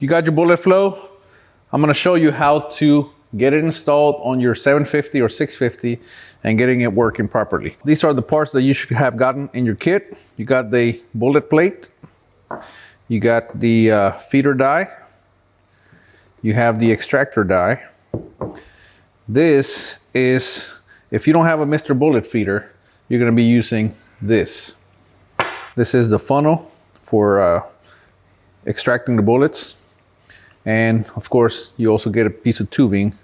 You got your bullet flow. I'm gonna show you how to get it installed on your 750 or 650 and getting it working properly. These are the parts that you should have gotten in your kit. You got the bullet plate, you got the feeder die, you have the extractor die. This is, if you don't have a Mr. Bullet feeder, you're gonna be using this. This is the funnel for extracting the bullets. And of course, you also get a piece of tubing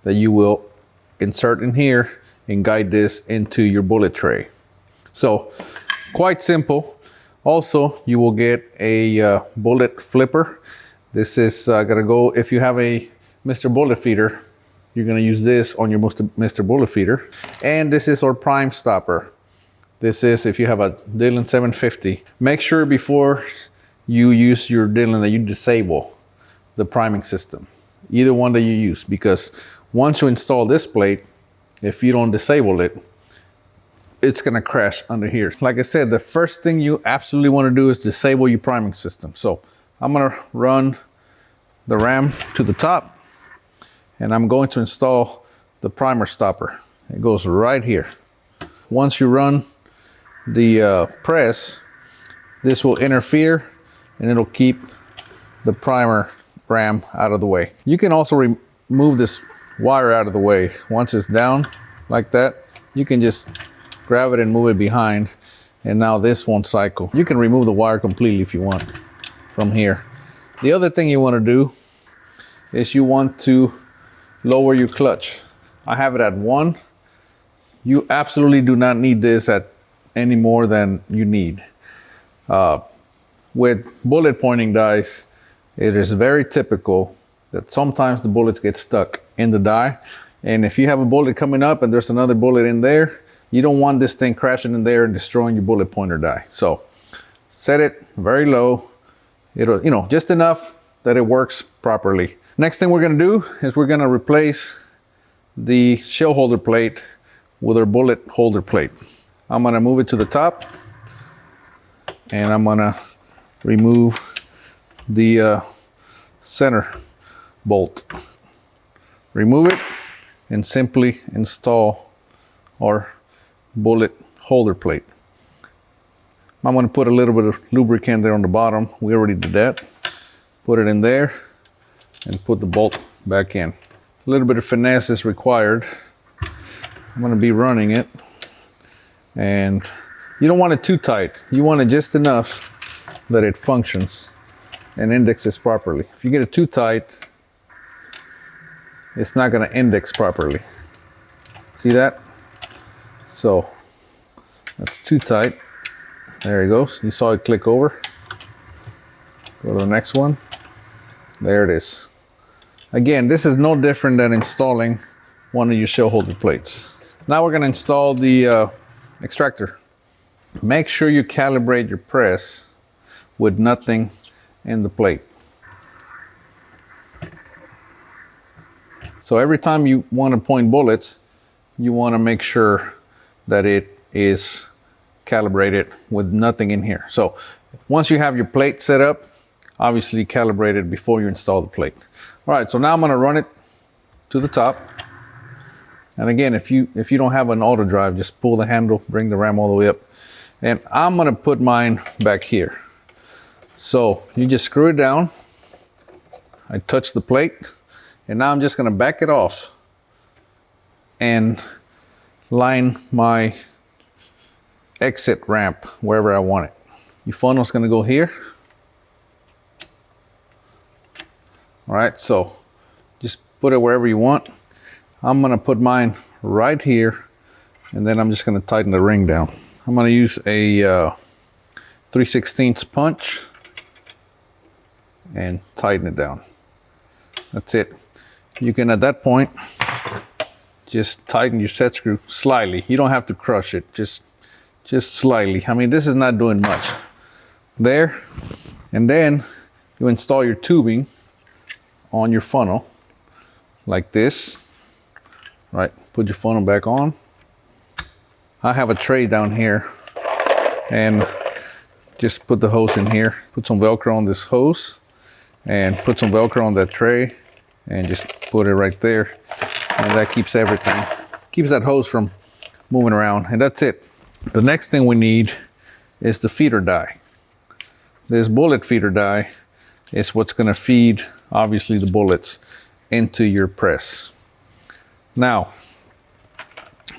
that you will insert in here and guide this into your bullet tray. So quite simple. Also, you will get a bullet flipper. This is gonna go, if you have a Mr. Bullet feeder, you're gonna use this on your Mr. Bullet feeder. And this is our prime stopper. This is if you have a Dillon 750. Make sure before you use your Dillon that you disable the priming system, either one that you use, because once you install this plate, if you don't disable it, it's gonna crash under here. Like I said, the first thing you absolutely wanna do is disable your priming system. So I'm gonna run the ram to the top and I'm going to install the primer stopper. It goes right here. Once you run the press, this will interfere and it'll keep the primer ram out of the way. You can also remove this wire out of the way. Once it's down like that, you can just grab it and move it behind, and now this won't cycle. You can remove the wire completely if you want from here. The other thing you want to do is you want to lower your clutch. I have it at 1. You absolutely do not need this at any more than you need. With bullet pointing dies, it is very typical that sometimes the bullets get stuck in the die. And if you have a bullet coming up and there's another bullet in there, you don't want this thing crashing in there and destroying your bullet pointer die. So set it very low. It'll, just enough that it works properly. Next thing we're gonna do is we're gonna replace the shell holder plate with our bullet holder plate. I'm gonna move it to the top and I'm gonna remove the center bolt. Remove it and simply install our bullet holder plate. I'm going to put a little bit of lubricant there on the bottom. We already did that. Put it in there and put the bolt back in. A little bit of finesse is required. I'm going to be running it, and you don't want it too tight. You want it just enough that it functions and indexes properly. If you get it too tight, it's not going to index properly. See that? So that's too tight. There it goes. You saw it click over. Go to the next one. There it is. Again, this is no different than installing one of your shell holder plates. Now we're going to install the extractor. Make sure you calibrate your press with nothing in the plate. So every time you want to point bullets, you want to make sure that it is calibrated with nothing in here. So once you have your plate set up, obviously calibrate it before you install the plate. All right, so now I'm going to run it to the top. And again, if you don't have an auto drive, just pull the handle, bring the ram all the way up. And I'm going to put mine back here. So you just screw it down. I touch the plate, and now I'm just going to back it off and line my exit ramp wherever I want it. Your funnel's going to go here. All right, so just put it wherever you want. I'm going to put mine right here, and then I'm just going to tighten the ring down. I'm going to use a 3/16 punch and tighten it down. That's it. You can, at that point, just tighten your set screw slightly. You don't have to crush it, just slightly. I mean, this is not doing much. There, and then you install your tubing on your funnel like this. Right, put your funnel back on. I have a tray down here, and just put the hose in here. Put some Velcro on this hose, and put some Velcro on that tray and just put it right there. And that keeps everything, keeps that hose from moving around, and that's it. The next thing we need is the feeder die. This bullet feeder die is what's gonna feed, obviously, the bullets into your press. Now,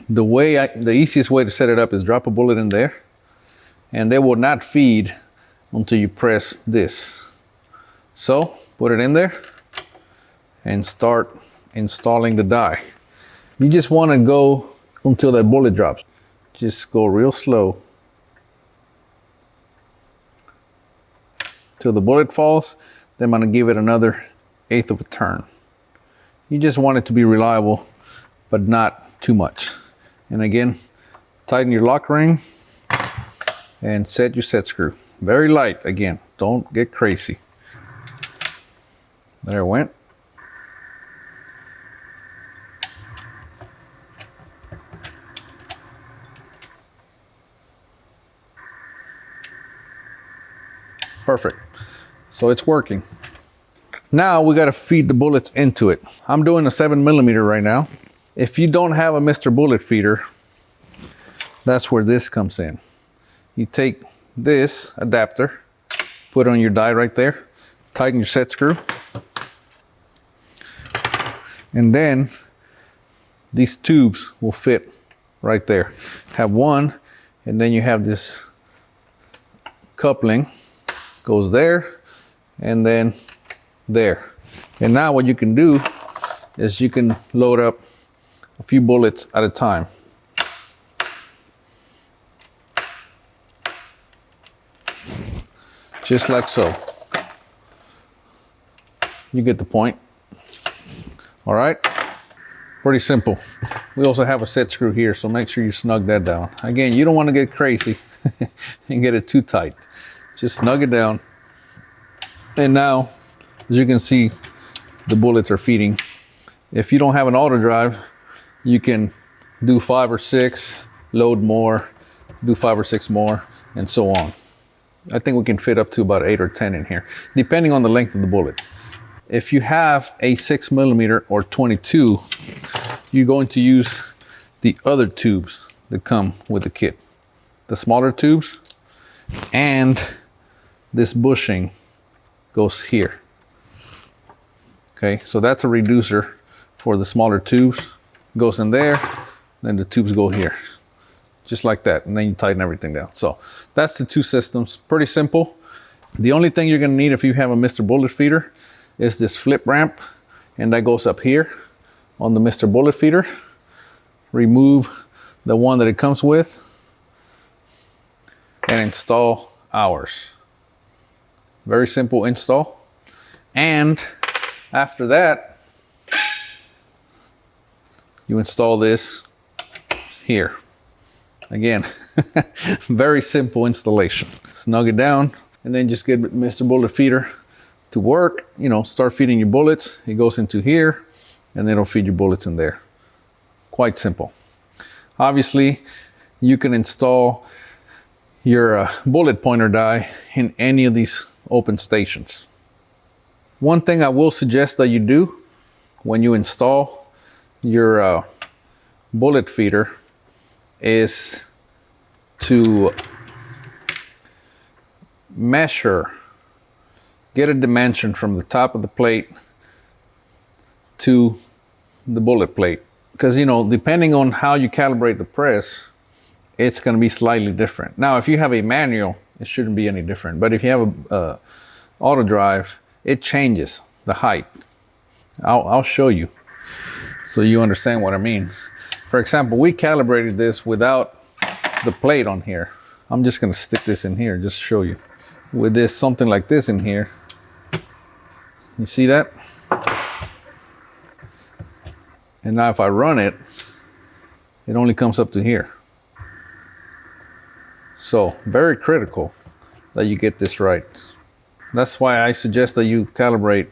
the easiest way to set it up is drop a bullet in there, and they will not feed until you press this. So, put it in there and start installing the die. You just wanna go until that bullet drops. Just go real slow till the bullet falls. Then I'm gonna give it another 1/8 of a turn. You just want it to be reliable, but not too much. And again, tighten your lock ring and set your set screw. Very light, again, don't get crazy. There it went. Perfect. So it's working. Now we got to feed the bullets into it. I'm doing a 7mm right now. If you don't have a Mr. Bullet feeder, that's where this comes in. You take this adapter, put it on your die right there, tighten your set screw, and then these tubes will fit right there. Have one, and then you have this coupling, goes there, and then there. And now what you can do is you can load up a few bullets at a time. Just like so. You get the point. All right, pretty simple. We also have a set screw here, so make sure you snug that down. Again, you don't want to get crazy and get it too tight. Just snug it down. And now, as you can see, the bullets are feeding. If you don't have an auto drive, you can do 5 or 6, load more, do 5 or 6 more, and so on. I think we can fit up to about 8 or 10 in here, depending on the length of the bullet. If you have a 6mm or 22, you're going to use the other tubes that come with the kit. The smaller tubes, and this bushing goes here. Okay, so that's a reducer for the smaller tubes. Goes in there, then the tubes go here. Just like that, and then you tighten everything down. So that's the two systems, pretty simple. The only thing you're gonna need if you have a Mr. Bullet feeder is this flip ramp, and that goes up here on the Mr. Bullet feeder. Remove the one that it comes with and install ours. Very simple install. And after that, you install this here. Again, very simple installation. Snug it down and then just get Mr. Bullet feeder to work. You know, start feeding your bullets. It goes into here and then it'll feed your bullets in there. Quite simple. Obviously, you can install your bullet pointer die in any of these open stations. One thing I will suggest that you do when you install your bullet feeder is to measure, get a dimension from the top of the plate to the bullet plate. Because, you know, depending on how you calibrate the press, it's going to be slightly different. Now, if you have a manual, it shouldn't be any different. But if you have a auto drive, it changes the height. I'll show you so you understand what I mean. For example, we calibrated this without the plate on here. I'm just going to stick this in here just to show you. With this, something like this in here. You see that? And now if I run it, it only comes up to here. So very critical that you get this right. That's why I suggest that you calibrate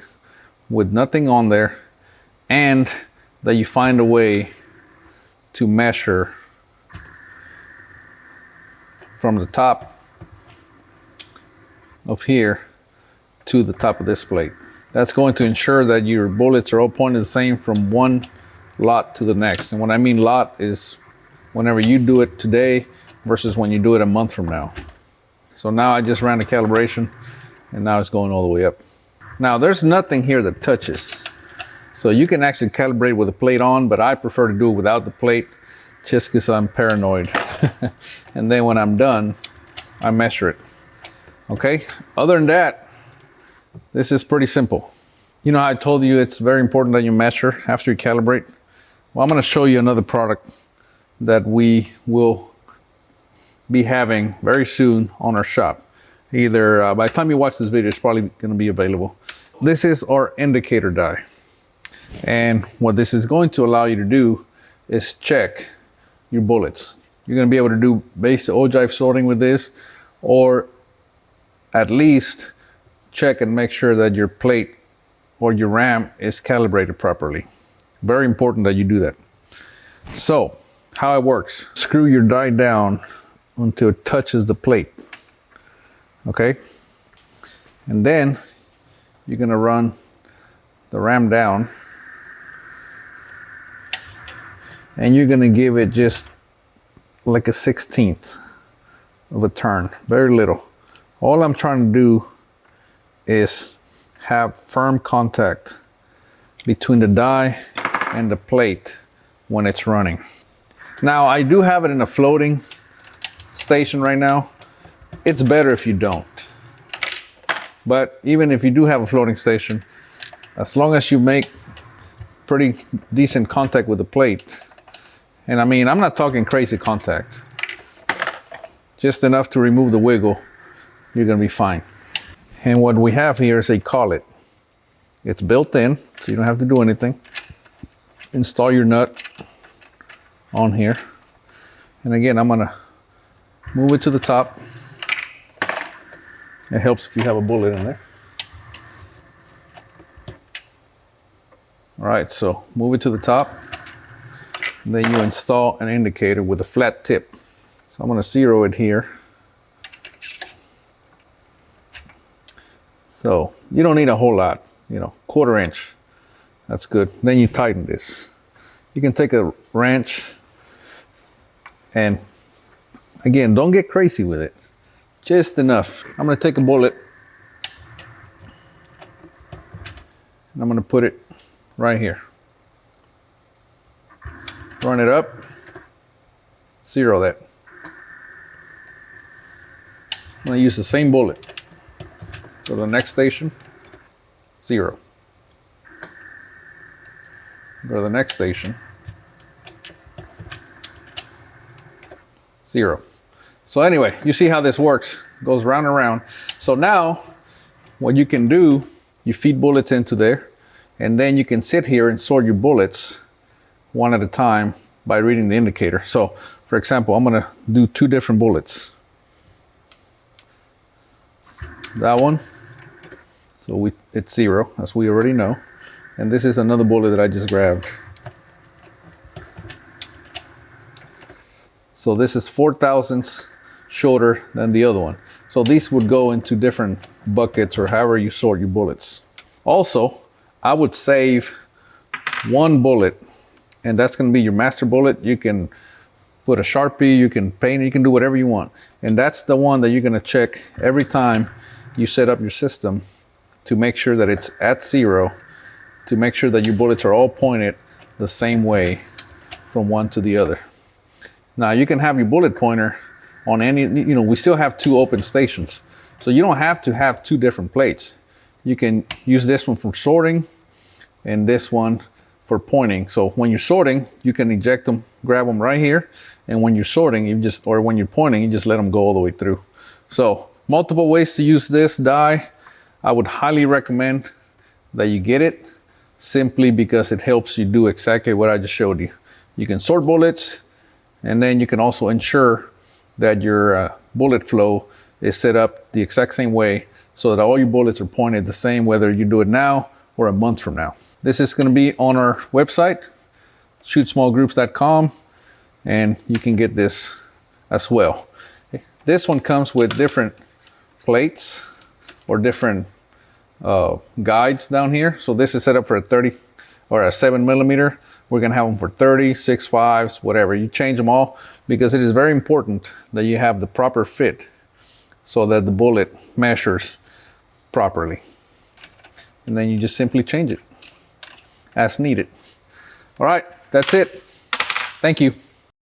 with nothing on there, and that you find a way to measure from the top of here to the top of this plate. That's going to ensure that your bullets are all pointed the same from one lot to the next. And what I mean lot is whenever you do it today versus when you do it a month from now. So now I just ran the calibration and now it's going all the way up. Now there's nothing here that touches. So you can actually calibrate with the plate on, but I prefer to do it without the plate just because I'm paranoid. And then when I'm done, I measure it. Okay, other than that, this is pretty simple. You know how I told you it's very important that you measure after you calibrate? Well, I'm going to show you another product that we will be having very soon on our shop. Either by the time you watch this video, it's probably going to be available. This is our indicator die. And what this is going to allow you to do is check your bullets. You're going to be able to do basic ogive sorting with this, or at least check and make sure that your plate or your ram is calibrated properly. Very important that you do that. So, how it works. Screw your die down until it touches the plate. Okay? And then you're gonna run the ram down and you're gonna give it just like a 1/16 of a turn, very little. All I'm trying to do is have firm contact between the die and the plate when it's running. Now I do have it in a floating station right now. It's better if you don't. But even if you do have a floating station, as long as you make pretty decent contact with the plate, and I mean, I'm not talking crazy contact, just enough to remove the wiggle, you're gonna be fine. And what we have here is a collet. It's built in, so you don't have to do anything. Install your nut on here. And again, I'm gonna move it to the top. It helps if you have a bullet in there. All right, so move it to the top. And then you install an indicator with a flat tip. So I'm gonna zero it here. So you don't need a whole lot, you know, 1/4 inch. That's good. Then you tighten this. You can take a wrench and again, don't get crazy with it. Just enough. I'm gonna take a bullet and I'm gonna put it right here. Run it up, zero that. I'm gonna use the same bullet. Go to the next station, zero. Go to the next station, zero. So anyway, you see how this works. It goes round and round. So now, what you can do, you feed bullets into there, and then you can sit here and sort your bullets one at a time by reading the indicator. So, for example, I'm gonna do 2 different bullets. That one. So it's 0, as we already know. And this is another bullet that I just grabbed. So this is 4 thousandths shorter than the other one. So these would go into different buckets or however you sort your bullets. Also, I would save 1 bullet, and that's gonna be your master bullet. You can put a Sharpie, you can paint, you can do whatever you want. And that's the one that you're gonna check every time you set up your system to make sure that it's at 0, to make sure that your bullets are all pointed the same way from one to the other. Now you can have your bullet pointer on any, you know, we still have 2 open stations. So you don't have to have 2 different plates. You can use this one for sorting and this one for pointing. So when you're sorting, you can eject them, grab them right here. And when you're sorting, you just, or when you're pointing, you just let them go all the way through. So multiple ways to use this die. I would highly recommend that you get it simply because it helps you do exactly what I just showed you. You can sort bullets, and then you can also ensure that your bullet flow is set up the exact same way so that all your bullets are pointed the same whether you do it now or a month from now. This is going to be on our website, shootsmallgroups.com, and you can get this as well. This one comes with different plates or different guides down here. So this is set up for a 30 or a 7mm. We're gonna have them for 30, 6.5s, whatever. You change them all because it is very important that you have the proper fit so that the bullet measures properly. And then you just simply change it as needed. All right, that's it. Thank you.